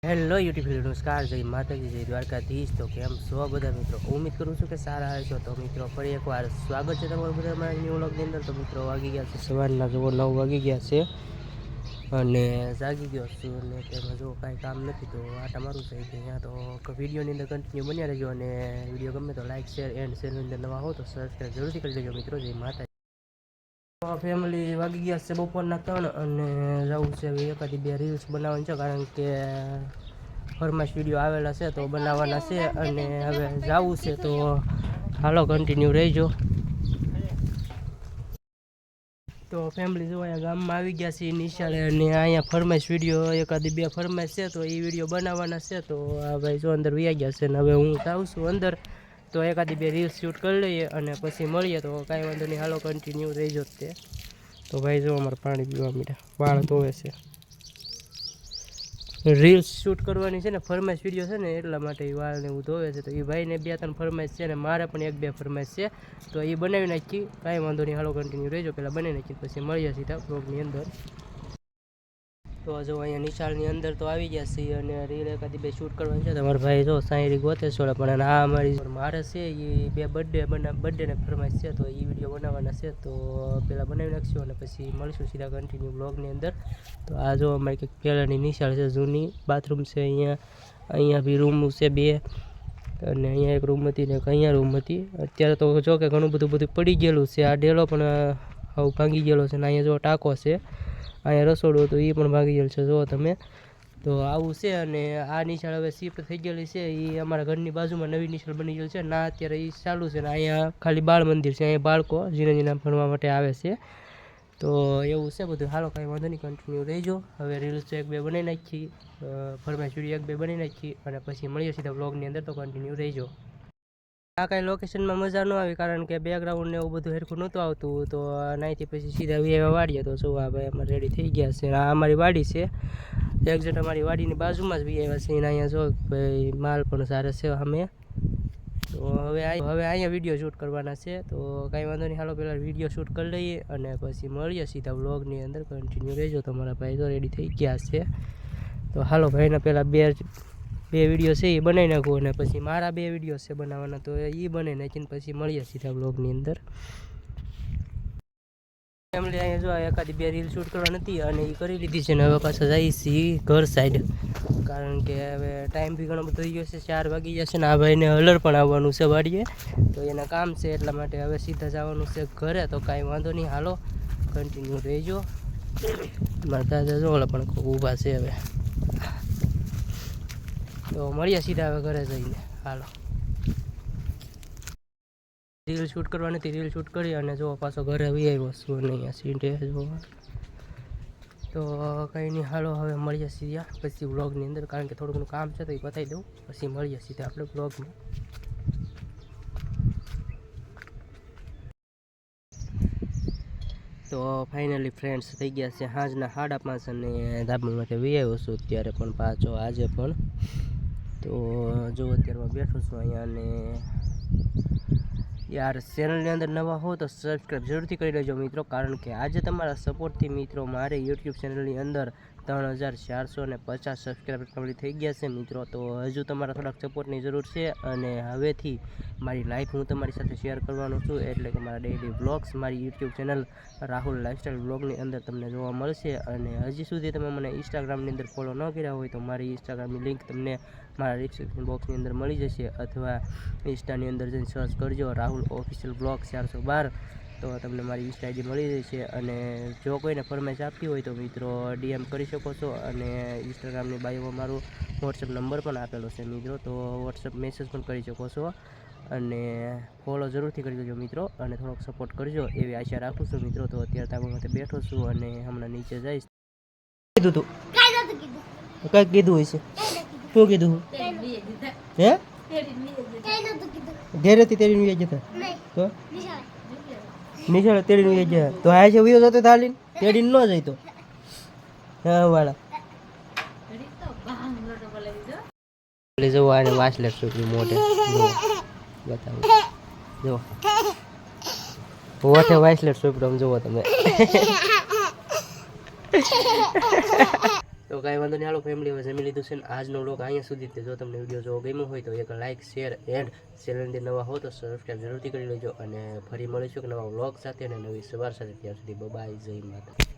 Hello YouTube નમસ્કાર, જય માતાજી, જય દ્વારકાધીશ। તો કેમ છો બધા મિત્રો? ઉમ્મીદ કરું છું કે સારા હશો। તો મિત્રો ફરી એકવાર સ્વાગત છે તમારું બધા મારા ન્યૂ વ્લોગની અંદર। તો મિત્રો વાગી ગયા છે સવારના જુઓ 9 વાગી ગયા છે અને જાગી ગયો છું અને તેમાં જો કાંઈ કામ નથી તો આટા મારું છે કે અહીંયા તો વિડીયોની અંદર કન્ટિન્યુ બન્યા રહેજો અને વિડીયો ગમે તો લાઇક શેર એન્ડ શેરની અંદર નવા હો તો સબસ્ક્રાઈબ જરૂરથી કરી દેજો મિત્રો। જય માતાજી। ફેમિલી વાગી ગયા છે બપોરના 3 અને જવું છે હવે એકાદી 2 રીલ્સ બનાવવાની છે કારણ કે ફરમાઈશ વિડીયો આવેલા છે તો બનાવવાના છે અને હવે જવું છે તો હાલો કન્ટિન્યુ રહેજો। તો ફેમિલી જો અહીંયા ગામમાં આવી ગયા છે નિશાળે અને અહીંયા ફરમાઈશ વિડીયો એકાદી 2 ફરમાઈશ છે તો એ વિડીયો બનાવવાના છે। તો આ ભાઈ જો અંદર વયા ગયા છે ને હવે હું જાઉં છું અંદર તો એકાદી 2 રીલ્સ શૂટ કરી લઈએ અને પછી મળીએ। તો કાંઈ વાંધો નહીં, હાલો કન્ટિન્યુ રહેજો તે। તો ભાઈ જો અમારે પાણી પીવા મીઠા વાળ ધોવે છે, રીલ્સ શૂટ કરવાની છે ને ફરમાઈશ વિડીયો છે ને એટલા માટે એ વાળને એવું ધોવે છે। તો એ ભાઈને 2-3 ફરમાઈશ છે ને મારે પણ 1-2 ફરમાઈશ છે તો એ બનાવી નાખી। કાંઈ વાંધો નહીં, હાલો કન્ટિન્યુ રહેજો, પહેલાં બનાવી નાખી પછી મળીએ સીધા બ્લોગની અંદર। તો જો અહીંયા નિશાળની અંદર તો આવી ગયા છીએ અને રીલ એકાદી 2 શૂટ કરવાની છે। તમારા ભાઈ જો સાયરી ગોતે છે પણ આ અમારી મારે છે એ 2 બર્થડેને ફરમાઈશ છે તો એ વિડીયો બનાવવાના છે તો પહેલાં બનાવી નાખશું અને પછી મળીશું સીધા કન્ટિન્યુ બ્લોગની અંદર। તો આ જો અમારી કંઈક પહેલાંની નિશાળ છે, જૂની બાથરૂમ છે અહીંયા બી રૂમ છે 2 અને અહીંયા એક રૂમ હતી ને એક અહીંયા રૂમ હતી। અત્યારે તો જો કે ઘણું બધું પડી ગયેલું છે, આ ડેલો પણ આવું ભાંગી ગયેલો છે ને અહીંયા જો ટાંકો છે, અહીંયા રસોડું હતું એ પણ ભાગી ગયેલું છે જુઓ તમે। તો આવું છે અને આ નિશાળ હવે શિફ્ટ થઈ ગયેલી છે, એ અમારા ઘરની બાજુમાં નવી નિશાળ બની ગયેલી છે ના, અત્યારે એ ચાલુ છે ને અહીંયા ખાલી બાળ મંદિર છે, અહીંયા બાળકો જીના ભણવા માટે આવે છે। તો એવું છે બધું, હાલો કાંઈ વાંધો નહીં, કન્ટિન્યુ રહેજો। હવે રીલ્સ 1-2 બનાવી નાખી, ફરમાઈશ વિડીયો 1-2 બનાવી નાખી અને પછી મળીએ સીધા બ્લોગની અંદર, તો કન્ટિન્યુ રહેજો। આ કાંઈ લોકેશનમાં મજા ન આવી કારણ કે બેકગ્રાઉન્ડ ને એવું બધું હેરખું નહોતું આવતું તો નાહીથી પછી સીધા વીઆઈવા વાડીએ તો જો આ ભાઈ અમારે રેડી થઈ ગયા છે। આ અમારી વાડી છે, એક્ઝેક્ટ અમારી વાડીની બાજુમાં જ વીઆઈવા છે અને અહીંયા જો ભાઈ માલ પણ સારે છે અમે। તો હવે અહીંયા વિડીયો શૂટ કરવાના છે તો કાંઈ વાંધો નહીં, હાલો પહેલાં વિડીયો શૂટ કરી લઈએ અને પછી મળીએ સીધા બ્લોગની અંદર, કન્ટિન્યુ રહેજો। તમારા ભાઈ તો રેડી થઈ ગયા છે તો હાલો ભાઈના પહેલાં 2 વિડીયો છે એ બનાવી નાખું અને પછી મારા 2 વિડીયો છે બનાવવાના તો એ બનાવી નાખીને પછી મળીએ સીધા બ્લોગની અંદર। ફેમિલી અહીંયા જો એકાદી 2 રીલ શૂટ કરવા નથી અને એ કરી લીધી છે ને હવે પાછા જઈએ છીએ ઘર સાઈડ કારણ કે હવે ટાઈમ બી ઘણો બધો થઈ ગયો છે, 4 વાગી જશે ને આ ભાઈને હલર પણ આવવાનું છે વાડીએ તો એના કામ છે એટલા માટે હવે સીધા જવાનું છે ઘરે। તો કાંઈ વાંધો નહીં, હાલો કન્ટિન્યુ રહેજો। મારા દાદા જો ઓલા પણ ઊભા છે હવે, તો મળીએ સીધા હવે ઘરે જઈને, હાલો। રીલ શૂટ કરવા નથી, રીલ શૂટ કરી અને જો પાછો ઘરે આવી આવ્યો છું અને અહીંયા સીટે જોવા તો કંઈ નહીં, હાલો હવે મળીએ સીધા પછી બ્લોગની અંદર કારણ કે થોડું ઘણું કામ છે તો એ બતાવી દઉં પછી મળીએ સીધા આપણે બ્લોગમાં। તો ફાઇનલી ફ્રેન્ડ્સ થઈ ગયા છે સાંજના 5:30 અને ધાબામાંથી વી આવ્યો છું અત્યારે પણ પાછો આજે પણ। તો જો અત્યારમાં બેઠો છું અહીંયા અને યાર ચેનલની અંદર નવા હો તો સબસ્ક્રાઈબ જરૂરથી કરી લેજો મિત્રો કારણ કે આજે તમારા સપોર્ટથી મિત્રો મારે યુટ્યુબ ચેનલની અંદર 3450 સબસ્ક્રાઈબર કમ્પ્લીટ થઈ ગયા છે મિત્રો। તો હજુ તમારા થોડાક સપોર્ટની જરૂર છે અને હવેથી મારી લાઈફ હું તમારી સાથે શેર કરવાનો છું એટલે કે મારા ડેઇલી વ્લોગ્સ મારી યુટ્યુબ ચેનલ રાહુલ લાઇફસ્ટાઈલ વ્લોગની અંદર તમને જોવા મળશે। અને હજી સુધી તમે મને ઇન્સ્ટાગ્રામની અંદર ફોલો ન કર્યા હોય તો મારી ઇન્સ્ટાગ્રામની લિંક તમને મારા ડિસ્ક્રિપ્શન બોક્સની અંદર મળી જશે અથવા ઇન્સ્ટાની અંદર જઈને સર્ચ કરજો રાહુલ ઓફિશિયલ બ્લોગ 412 તો તમને મારી ઇન્સ્ટા આઈડી મળી જશે। અને જો કોઈને ફરમાઈશ આપતી હોય તો મિત્રો DM કરી શકો છો અને ઇન્સ્ટાગ્રામની બાયોમાં મારો વોટ્સએપ નંબર પણ આપેલો છે મિત્રો, તો વોટ્સએપ મેસેજ પણ કરી શકો છો અને ફોલો જરૂરથી કરી દેજો મિત્રો અને થોડોક સપોર્ટ કરજો એવી આશા રાખું છું મિત્રો। તો અત્યારે તાબોમાંથી બેઠો છું અને હમણાં નીચે જઈશ। કીધું તું કંઈક કીધું હોય છે, શું કીધું હે? ઘેરેથી તેડીને વ્યાજ જતા તો નિશાળે તેડીને વ્યાજ ગયા તો આ છે વિયો જતો તાલીને તેડીને ન જાય તો હા વાળા જવો આને વાસલેટ છોકરી મોટે બતાવો જો ઓઠે વાસલેટ છોકરી જુઓ તમે। તો તો કાંઈ વાંધો નહીં, હાલો ફેમિલી હવે જમી લીધું છે ને આજનો વ્લોગ અહીંયા સુધી જ. જો તમને વિડીયો જોવો ગમ્યો હોય તો એક લાઇક શેર એન્ડ ચેનલની નવા હો તો સબસ્ક્રાઈબ જરૂરથી કરી લેજો. અને ફરી મળીશું એક નવા વ્લોગ સાથે અને નવી સવાર સાથે. ત્યાં સુધી બાય, જય માતા.